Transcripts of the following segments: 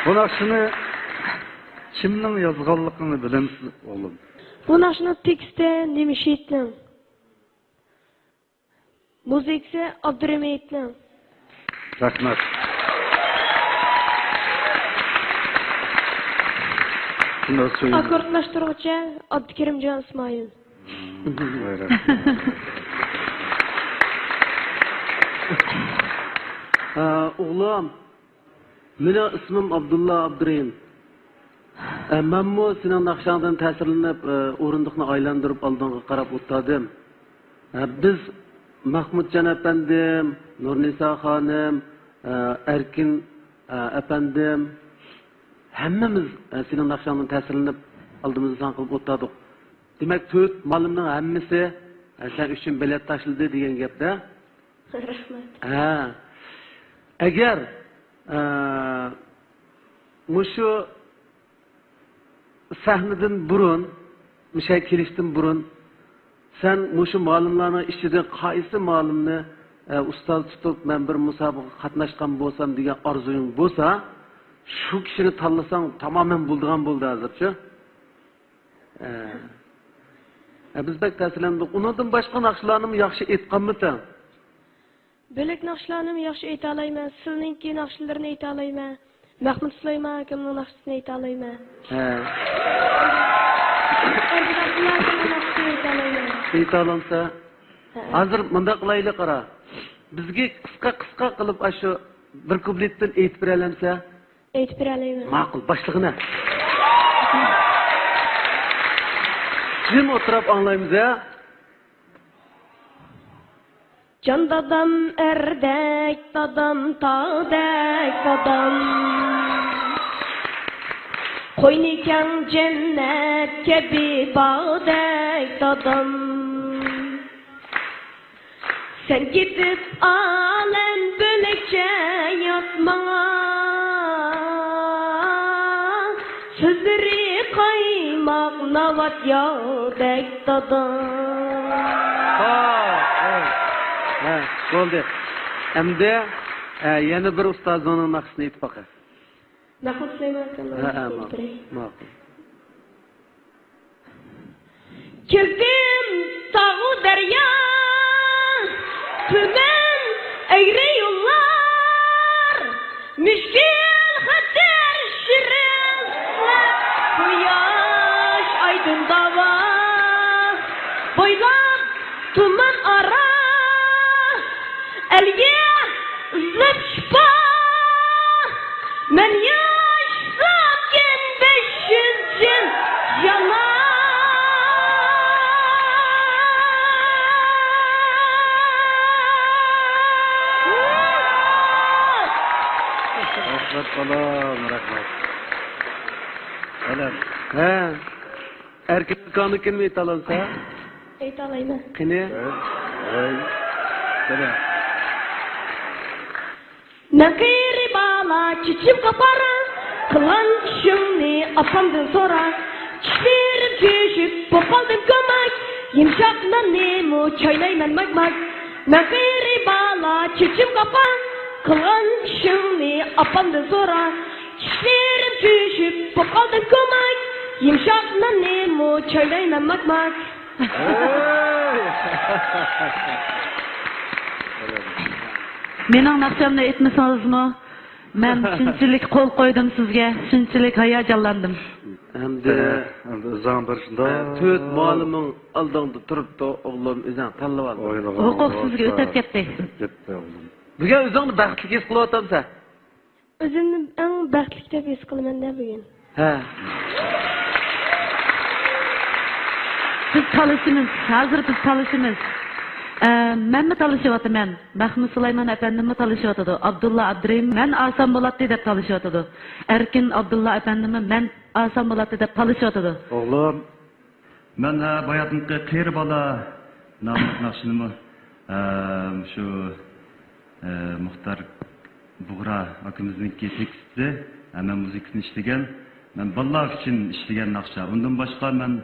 Bu nakşını kimning yozganligini bilamsiz oğlum? Bu nakşını tekste Nemişetning. Muzikasi Abdurahmetning. Rahmat. Akordlashtiruvchi Abdukarimjon Ismoil. Oğlum, benim ismim Abdullah Abdurrahim. Ben bu senin nakşandan təsirlenip orunduğunu aylandırıp aldığına qarab o'tladım. Biz Mahmudcan efendim, Nurnisa hanım, Erkin efendim, hemmemiz senin nakşandan təsirlenip aldığımızı san qılıp o'tladık. Demek tüt malımның hemmisi sen üçün bilet taşıldı degan gapda. Rahmat. Eğer şu sahneden burun, şey kirişten burun, sen şu malımlarını işçiden qaysı malımını ustaz tutup ben bir musabıqa qatnaşkan bolsam degan arzuyun bolsa, şu kişini tanlasan tamamen bulduğun buldu hazırça. Biz bek təsirlendik. Ondan başka nakşılarını yaxşı etqanmısan? Bölük nakşlarını yaxşı ayta alayman. Sizninki nakşlarını ayta alayman. Mahmud Süleyman akamning nakşısını ayta alayman. Ayta alamsa. Hazır mında qilaylik qara. Bizga qisqa qilib shu bir kubletdan aytib beralamsa? Aytib beralayman. Ma'qul, boshlig'ini. Kim o'tirib anglaymiz ya? Can dadam erdek, dadam tağdek dadam. Koyniken cennet gibi bağdek dadam. Sen gidip alem bölekçe yatma. Sözleri kaymak navat yağdek dadam. Bo'ldi. Endi yana bir ustozning naqshini aytib baqa. Mahmud Süleyman akamning. Ma'qul. Kirdim tağu derya, tümen eğri yollar, müşkil hater şirin, kuyaş aydın dava, boylap tuman ara, elge izlep şifa, men yaşlarken 500 yıl yanar. Rahmat balam, rahmat. Balam. Erkin kanı kim ayta alansa? Ayta alayman. Qani? Balam. Nakiri bala çiçim kapara, kılan şimdi apamdan sonra, çişlerim düşüp popaldım kömek, yumuşakla nemo çaylayman magmak. Nakiri bala çiçim kapara, kılan şimdi apamdan sonra, çişlerim düşüp popaldım kömek, yumuşakla nemo çaylayman magmak. Mening naqshamni aytmasangiz-mi? Men shunchalik qo'l qo'ydim sizga, shunchalik hayajonlandim. Endi o'zing bir shunda to'rt molimning oldingda turibdi, o'g'lim o'zing tanlab oldi. Huquq sizga o'tib ketdi. Ketdi o'g'lim. Bugun o'zingni baxtli his qilyapsan. O'zimni eng baxtli deb his qilaman-da bugun. Biz talışımız, hazır biz talışımız. Men mi talışıyotaman? Mahmud Süleyman efendimmi talışıyotadı. Abdullah Abdurrahim men Asan Bolatdi deb talışıyotadı. Erkin Abdullah efendimmi men Asan Bolatdi deb talışıyotadı. Oğlum, men bayatınki qeri bala naqshinimi şu Muhtar Buğra akimizniki teksti, men muzikasini ishlagan. Men bolalar uchun ishlagan naqsha. Undan boshqa men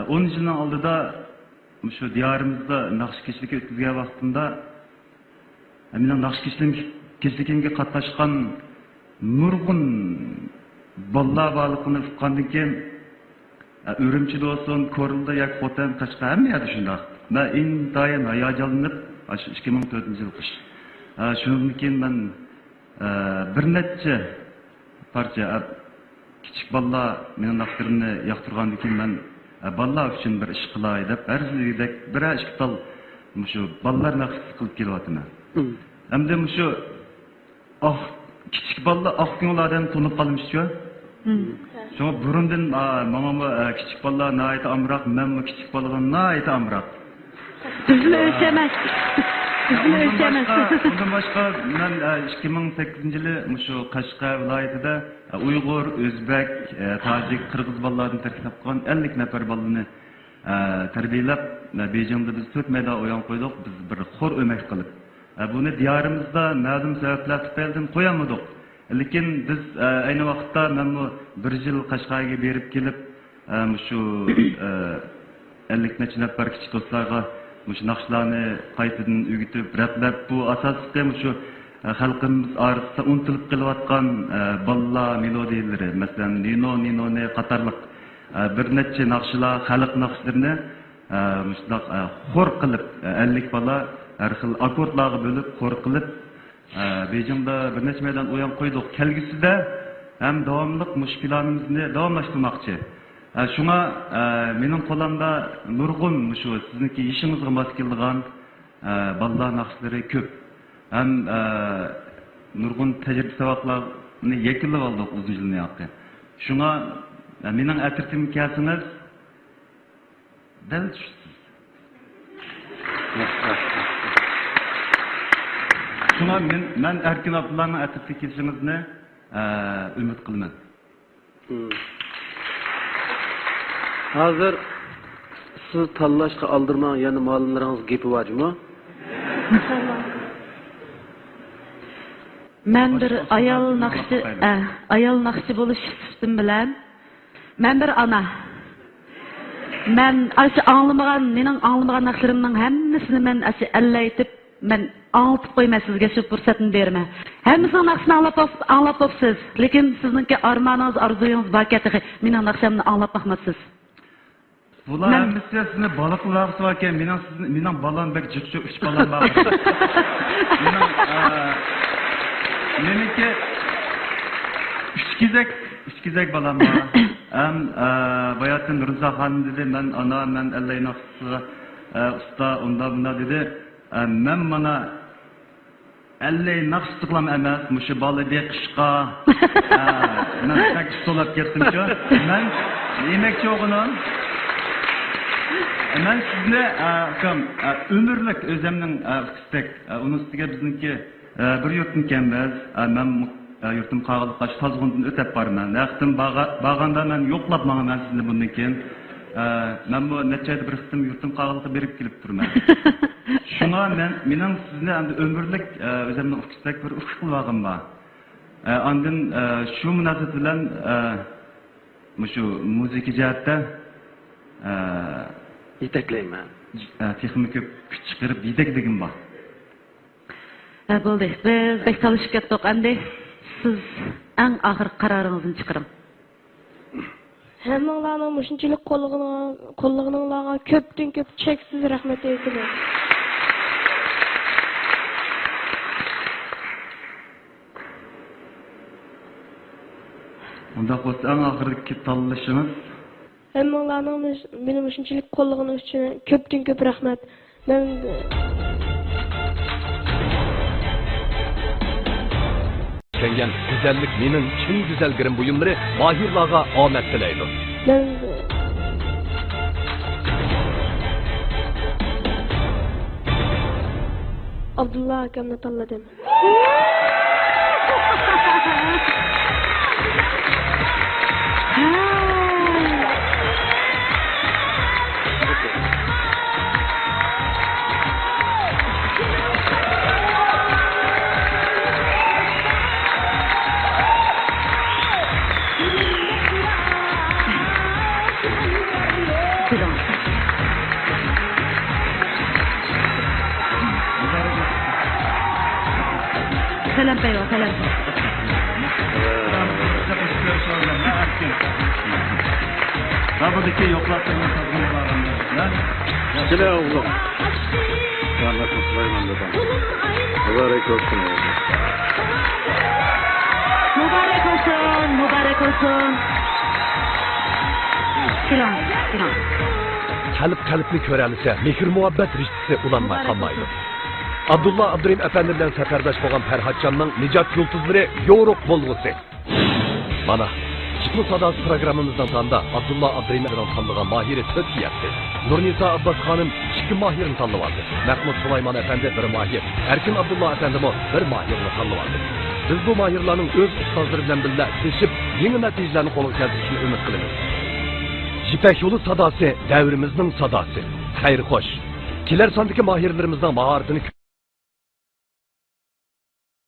10 yılın aldıda şu diyarımızda nakşikeşlik ötküzgen vaktinde benim nakşikeşliğimge katlaşkan nurgun balla balıqını uqqandan keyin Ürümçide olsun, Korulda yak Xotan, Qashqa hamma yerda shundoq. Men intayin hayajonlanib, shu 2004-yil qish. Shundan keyin men bir necha parcha kichik balla mening naqdlarimni yoqtirgandan keyin men balla uchun bir ish qilay deb arzidek bir ikki tal shu ballar naqd qilib kelyapman. Hamda shu kichik balla oqko'nglardan tunib qolmishchu. Şuna burundan mamamı küçük balla naite amrak, memmi küçük balladan naite amrak. Bizle ölçemez. Bizle ölçemez. Ondan başka ben 2008-yılı şu Qashqa vilayetinde Uyghur, Özbek, Tacik, Qırgız ballalardan terkib qilgan 50 nafar ballani tarbiyalab Beijingda biz 4 mayda o'yan qo'ydik. Biz bir xor o'mak qilib. Buni diyorimizda ma'lum sabablar tufaylidan qo'yamadik. Lekin biz ayni vaqtda men bu 1 yil Qashqaga berib kelib, shu 50 necha nafar kichik do'stlarga shu naqshlarni qaytadan o'rgatib, ratlab bu asosli shu xalqimiz orasida unutilib kelayotgan balla melodiyalari, masalan, Nino qatorliq bir necha naqshlar, xalq naqshlarini shundoq xor qilib 50 balla har xil akkordlarga bo'lib xor qilib Beijingda bir necha maydan o'yan qo'ydik. Kelgusida ham davomli mush planimizni davomlashtirmoqchi. Shunga mening qo'limda nurg'un shu sizniki ishingizga mos keladigan balla naqshlari ko'p. Ham nurg'un tajriba saboqlarni yakunlab oldik uzun yilni yoqqa. Shunga mening atirtim kelsangiz dal Şuna men Erkin Abdullah'ın atıp kelishimizni ümit qilaman. Hozir siz tanlashga aldırma, yani ma'lumotlaringiz gepi bormi? Men bir ayol naqshi bo'lish istim bilan men bir ana. Men aşı anlamagan, mening anlamagan naqshlarimning hammasini men aşı allaytib men anlatıp koyma sizge şu fırsatını verme. Hemimizin naqsını anlap siz. Lekin sizningki armanınız, arzuyunuz bakiyatı. Mening naqshamni anlap bakmazsız. Bular hemmisini balıqlar varken mening balam bek jikçi 3 balam var. Meniki 3 kizek balam var. Hem bayatın Rıza Hanım dedi, men ana, men Allah'ın naqsı usta, onda bunda dedi. Men mana Әлләй нақш тықлам әмәс, мұшы балы бек қышқа, мен пәк солап кеттім шу. Мен емекші оғынан, мен сізіне өмірлік өземнің үстік, оның үстіге біздіңке бір yurtun кәмбәз, мен yurtum қағылыққа тазғындың өтеп бармын. Әқтім бағанда мен yoqlап маңа мен сізіне бұның кен. Men bu neçeydi bir kısım yurtum qağılıqı berip kelip durman. Şuna mening sizni endi ömürlük özümni ufkusdak bir ufuk qilvag'im bor. Ondan shu munosabat bilan shu muzika jihatda yetaklayman. Texnik ko'p kuch chiqarib yetakligim bor. Bo'ldi. Biz bek talashib ketdik. Endi siz eng oxir qaroringizni chiqaring. Həmmələrin müşünçilik qollığınızlara köpdən köp çəksiz rəhmət eytilir. Onda qo'shib eng oxirgi tanlashimiz Həmmələrin mənim müşünçilik qollığınız üçün köpdən köp rəhmət. Mən Kengen güzellik mening chin güzel girim buyumları mahirlarga omad tilaydi. Ben Abdullah akamni tanladim. Kabadaki yoklatlarını tadını bağlanlar. Kile oğlum. Rahmetli Süleyman dedem. Mübarek olsun oğlum. Mübarek olsun, mübarek olsun. Selam, selam. Kalp-kalpni ko'ralisa, mehr-muhabbat rishtisi ulanmay qolmaydi. Abdulla Abdurim efendi bilan safardosh bo'lgan Farhodjonning nijot yulduzlari yo'ruq bo'lg'usi. Mana Çıklı Sadası programımızdan sonunda Abdulla Abdurim bilan tanıgan mahiri söz yaptı. Nurnisa Abbas Hanım 2 mahirini tanıvadı. Mahmud Sulayman efendi bir mahir. Erkin Abdullah efendi bir mahirini tanıvadı. Biz bu mahirlerin öz ustazları bilan birga ishlashib, yangi natijalarni qo'lga kiritishini umid qilamiz. Jipek yolu sadası devrimizin sadası. Xayr xoş. Kiler sondaki mahirlerimizden maharetini